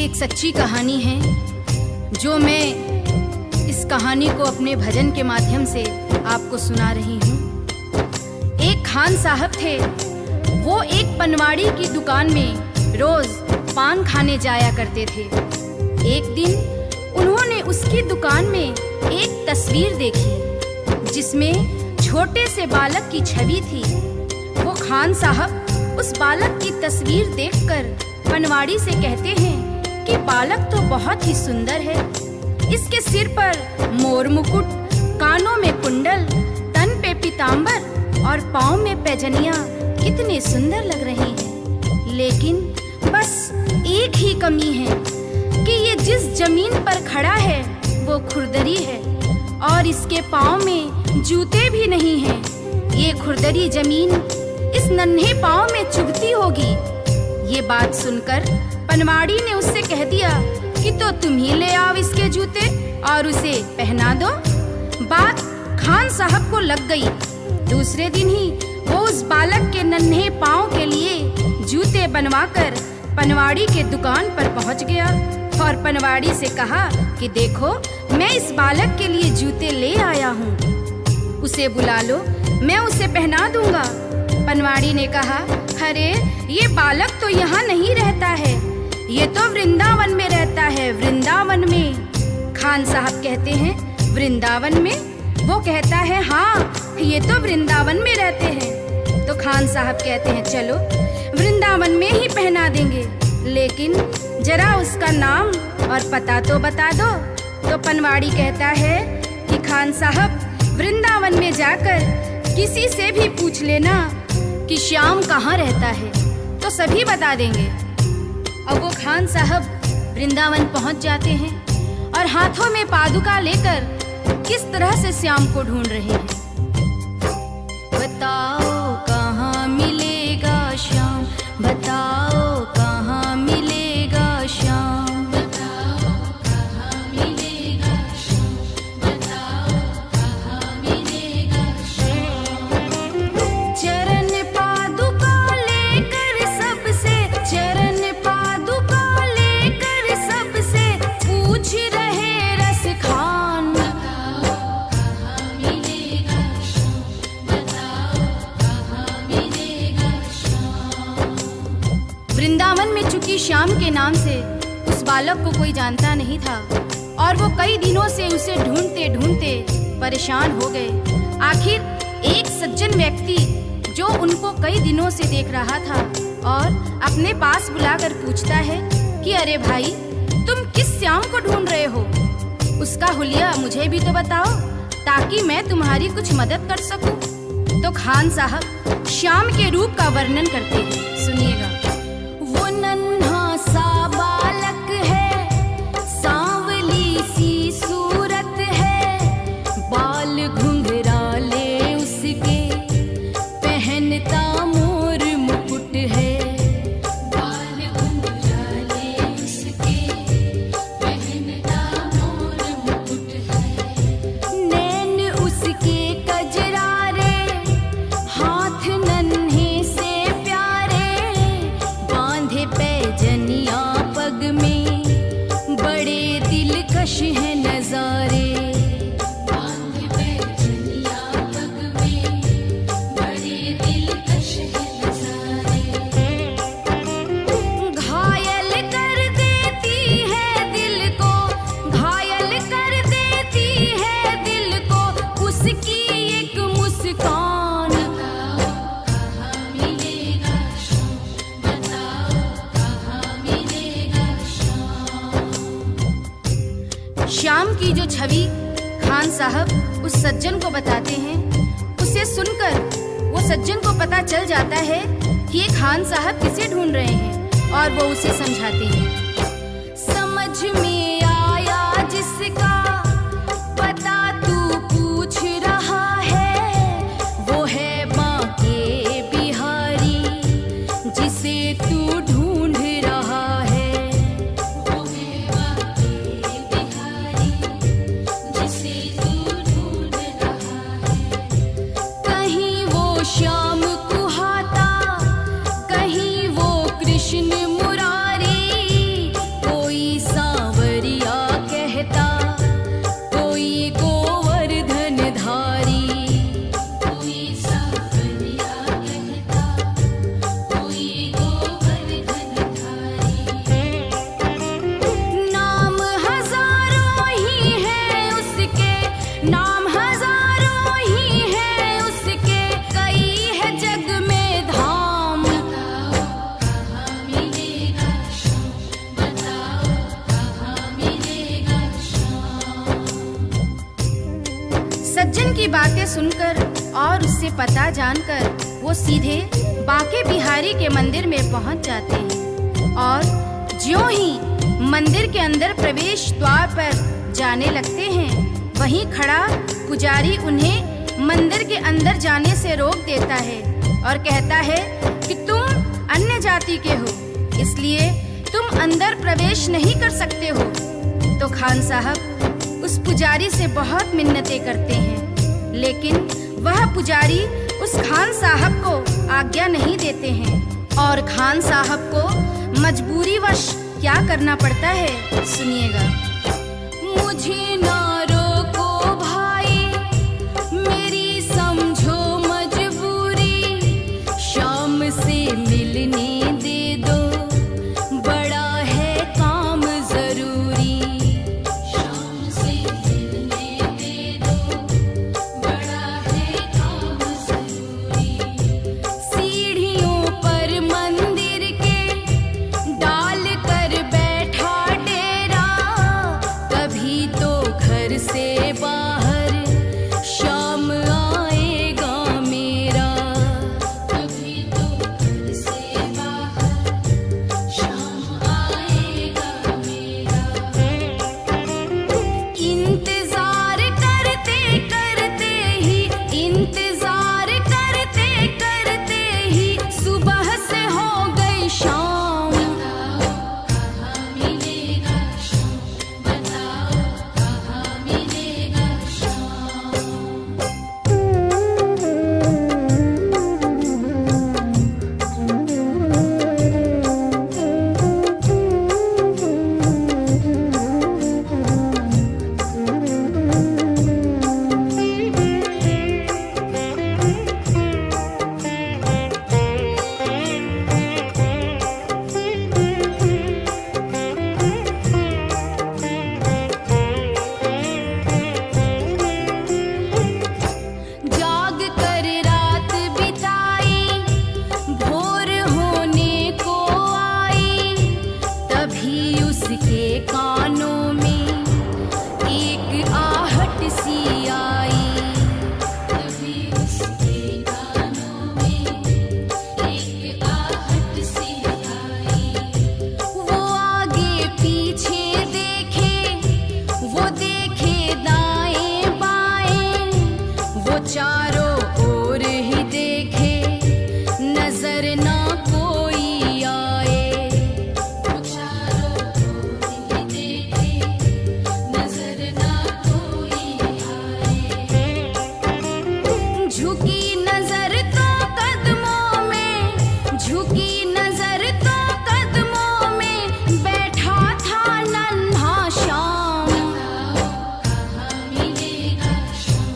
एक सच्ची कहानी है जो मैं इस कहानी को अपने भजन के माध्यम से आपको सुना रही हूँ। एक खान साहब थे। वो एक पनवाड़ी की दुकान में रोज पान खाने जाया करते थे। एक दिन उन्होंने उसकी दुकान में एक तस्वीर देखी जिसमें छोटे से बालक की छवि थी। वो खान साहब उस बालक की तस्वीर देखकर पनवाड़ी से कहते हैं कि बालक तो बहुत ही सुंदर है। इसके सिर पर मोर मुकुट, कानों में कुंडल, तन पे पीतांबर और पाँव में पैजनियां कितने सुंदर लग रही हैं। लेकिन बस एक ही कमी है कि ये जिस जमीन पर खड़ा है वो खुरदरी है और इसके पाँव में जूते भी नहीं हैं। ये खुरदरी जमीन इस नन्हे पाँव में चुभती होगी। ये बात सुनकर पनवाड़ी ने उससे कह दिया कि तो तुम ही ले आओ इसके जूते और उसे पहना दो। बात खान साहब को लग गई। दूसरे दिन ही वो उस बालक के नन्हे पाँव के लिए जूते बनवाकर पनवाड़ी के दुकान पर पहुंच गया और पनवाड़ी से कहा कि देखो, मैं इस बालक के लिए जूते ले आया हूँ, उसे बुला लो, मैं उसे पहना दूंगा। पनवाड़ी ने कहा, अरे ये बालक तो यहाँ नहीं रहता है, ये तो वृंदावन में रहता है, वृंदावन में। खान साहब कहते हैं, वृंदावन में? वो कहता है, हाँ, ये तो वृंदावन में रहते हैं। तो खान साहब कहते हैं, चलो वृंदावन में ही पहना देंगे, लेकिन जरा उसका नाम और पता तो बता दो। तो पनवाड़ी कहता है कि खान साहब, वृंदावन में जाकर किसी से भी पूछ लेना कि श्याम कहाँ रहता है, तो सभी बता देंगे। अब वो खान साहब वृंदावन पहुंच जाते हैं और हाथों में पादुका लेकर किस तरह से श्याम को ढूंढ रहे हैं। बताओ कहाँ मिलेगा श्याम, बताओ कहाँ मिलेगा श्याम, बताओ कहाँ मिलेगा श्याम, बताओ कहाँ मिलेगा श्याम। चरण पादुका लेकर सबसे, चरण पादुका लेकर सबसे पूछ रहे रस खान, बताओ कहाँ मिलेगा श्याम, बताओ कहाँ मिलेगा श्याम। वृंदावन में चूंकि श्याम के नाम से उस बालक को कोई जानता नहीं था और वो कई दिनों से उसे ढूंढते ढूंढते परेशान हो गए। आखिर एक सज्जन व्यक्ति जो उनको कई दिनों से देख रहा था और अपने पास बुलाकर पूछता है कि अरे भाई, तुम किस श्याम को ढूंढ रहे हो? उसका हुलिया मुझे भी तो बताओ ताकि मैं तुम्हारी कुछ मदद कर सकूं। तो खान साहब श्याम के रूप का वर्णन करते हैं, सुनिएगा। वो नन्हा सा बालक है, सांवली सी सूरत है, बाल घुंघराले उसके, पहनता मोर मुकुट है, बाल घुंघराले उसके, पहनता मोर मुकुट है, नैन उसके कजरारे, हाथ नन्हे से प्यारे, बांधे पैजनिया पग में, बड़े दिलकश है नजारे, बांधे पैजनिया पग में, बड़े दिलकश है नजारे। घायल कर देती है दिल को, घायल कर देती है दिल को उसकी एक मुस्कान, बताओ कहाँ मिलेगा श्याम, बताओ कहाँ मिलेगा श्याम। श्याम की जो छवि खान साहब उस सज्जन को बताते हैं, उसे सुनकर वो सज्जन को पता चल जाता है कि ये खान साहब किसे ढूंढ रहे हैं और वो उसे समझाते हैं। समझ में आया जिसका पता तू पूछ रहा है, वो है बांके बिहारी जिसे तू ढूंढ रहा है, वो है बांके बिहारी जिसे तू ढूंढ रहा है। कहीं वो श्याम कुहाता, कहीं वो कृष्ण मुरारी, कोई की बातें सुनकर और उससे पता जानकर वो सीधे बांके बिहारी के मंदिर में पहुंच जाते हैं और ज्यों ही मंदिर के अंदर प्रवेश द्वार पर जाने लगते हैं, वहीं खड़ा पुजारी उन्हें मंदिर के अंदर जाने से रोक देता है और कहता है कि तुम अन्य जाति के हो, इसलिए तुम अंदर प्रवेश नहीं कर सकते हो। तो खान साहब उस पुजारी से बहुत मिन्नतें करते हैं, लेकिन वह पुजारी उस खान साहब को आज्ञा नहीं देते हैं और खान साहब को मजबूरीवश क्या करना पड़ता है, सुनिएगा। मुझे ना रोको भाई, मेरी समझो मजबूरी, शाम से मिलने दे दो, बड़ा है काम जरूरी। शाम से मिलने दे दो, बड़ा है काम जरूरी। सीढ़ियों पर मंदिर के डाल कर बैठा डेरा, कभी तो घर से बाहर शाम आएगा मेरा, कभी तो घर से बाहर शाम आएगा मेरा। इंतजार करते करते ही, इंतजार करते करते ही सुबह से हो गई शाम। बताओ कहाँ मिलेगा शाम, बताओ कहाँ मिलेगा शाम। जाग कर रात बिताई, भोर होने को आई, तभी उसके कानों में एक आहट सी आई, तभी उसके कानों में एक आहट सी आई। वो आगे पीछे देखे, वो देखे दाएं बाएं, वो चारों ओर ही देखे, नजर ना कोई आए। वो चारों ओर ही देखे, नजर ना कोई आए। झुकी नजर तो कदमों में, झुकी नजर तो कदमों में, बैठा था नन्हा श्याम। बताओ कहाँ मिलेगा शाम,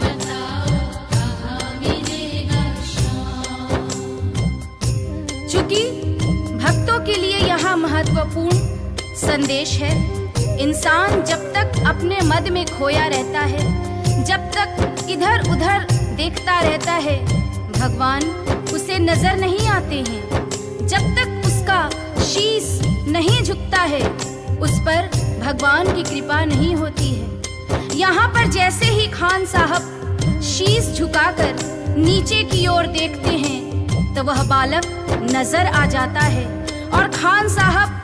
बताओ कहाँ मिलेगा शाम। चूंकि भक्तों के लिए यहाँ महत्वपूर्ण संदेश है, इंसान जब तक अपने मद में खोया रहता है, जब तक इधर उधर देखता रहता है, भगवान उसे नजर नहीं आते हैं। जब तक उसका शीश नहीं झुकता है, उस पर भगवान की कृपा नहीं होती है। यहाँ पर जैसे ही खान साहब शीश झुकाकर नीचे की ओर देखते हैं, तो वह बालक नजर आ जाता है और खान साहब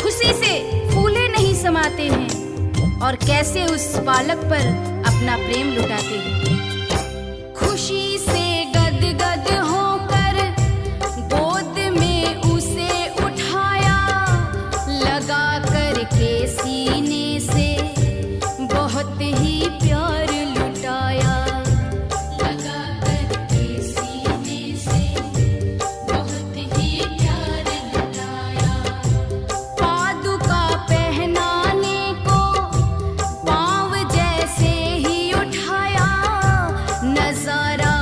खुशी से फूले नहीं समाते हैं और कैसे उस बालक पर अपना प्रेम लुटाते हैं। खुशी से गदगद होकर गोद में उसे उठाया, लगा कर के सीने से बहुत ही प्यार लुटाया, लगा कर के सीने से बहुत ही प्यार लुटाया। पादुका पहनाने को पाँव जैसे ही उठाया, नजारा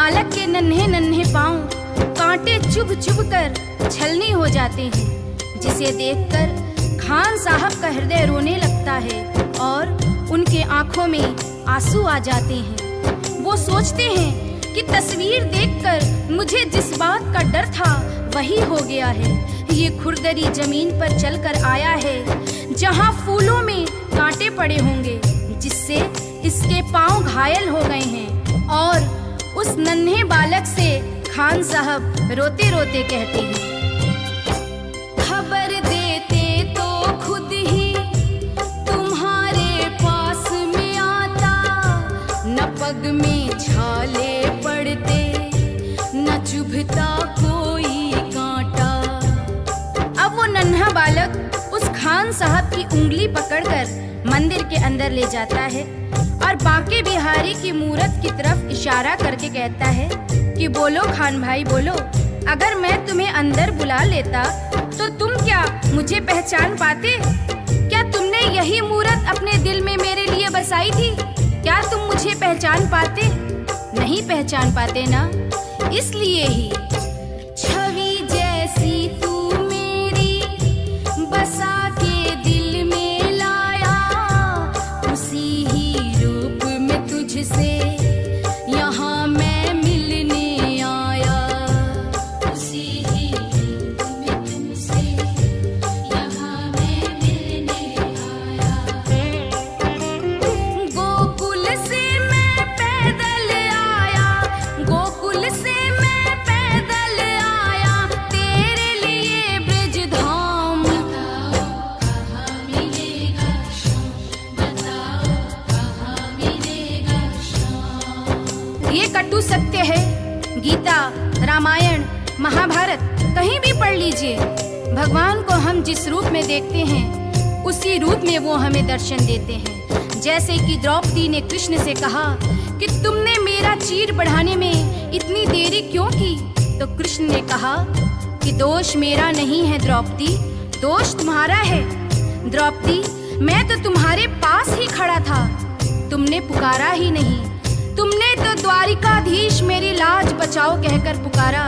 बालक के नन्हे नन्हे पांव कांटे चुभ चुभ कर छलनी हो जाते हैं, जिसे देखकर खान साहब का हृदय रोने लगता है और उनके आंखों में आंसू आ जाते हैं। वो सोचते हैं कि तस्वीर देखकर मुझे जिस बात का डर था वही हो गया है। ये खुरदरी जमीन पर चलकर आया है जहां फूलों में कांटे पड़े होंगे, जिससे इसके पांव घायल हो गए हैं। और उस नन्हे बालक से खान साहब रोते रोते कहते हैं, खबर देते तो खुद ही तुम्हारे पास में आता, न पग में छाले पड़ते न चुभता कोई कांटा। अब वो नन्हा बालक उस खान साहब की उंगली पकड़कर मंदिर के अंदर ले जाता है और बांके बिहारी की मूरत की तरफ इशारा करके कहता है कि बोलो खान भाई बोलो, अगर मैं तुम्हें अंदर बुला लेता तो तुम क्या मुझे पहचान पाते? क्या तुमने यही मूरत अपने दिल में मेरे लिए बसाई थी? क्या तुम मुझे पहचान पाते? नहीं पहचान पाते ना? इसलिए ही छवि जैसी तू मेरी बसा के दिल में लाया, उसी ही रूप में तुझसे यहाँ मैं मिलने आया, उसी ही रूप में तुझसे यहाँ मैं मिलने आया। गोकुल से मैं पैदल आया, गोकुल से मैं पैदल आया, तेरे लिए ब्रजधाम। बताओ कहाँ मिलेगा श्याम, बताओ कहाँ मिलेगा श्याम। ये कटु सत्य है। गीता, रामायण, महाभारत कहीं भी पढ़ लीजिए। भगवान को हम जिस रूप में देखते हैं उसी रूप में वो हमें दर्शन देते हैं। जैसे कि द्रौपदी ने कृष्ण से कहा कि तुमने मेरा चीर बढ़ाने में इतनी देरी क्यों की? तो कृष्ण ने कहा कि दोष मेरा नहीं है द्रौपदी, दोष तुम्हारा है। द्रौपदी, मैं तो तुम्हारे पास ही खड़ा था, तुमने पुकारा ही नहीं। तुमने तो द्वारिकाधीश मेरी लाज बचाओ कहकर पुकारा,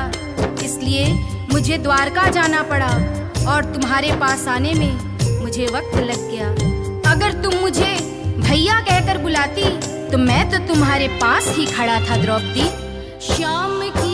इसलिए मुझे द्वारका जाना पड़ा और तुम्हारे पास आने में मुझे वक्त लग गया। अगर तुम मुझे भैया कहकर बुलाती तो मैं तो तुम्हारे पास ही खड़ा था द्रौपदी। श्याम की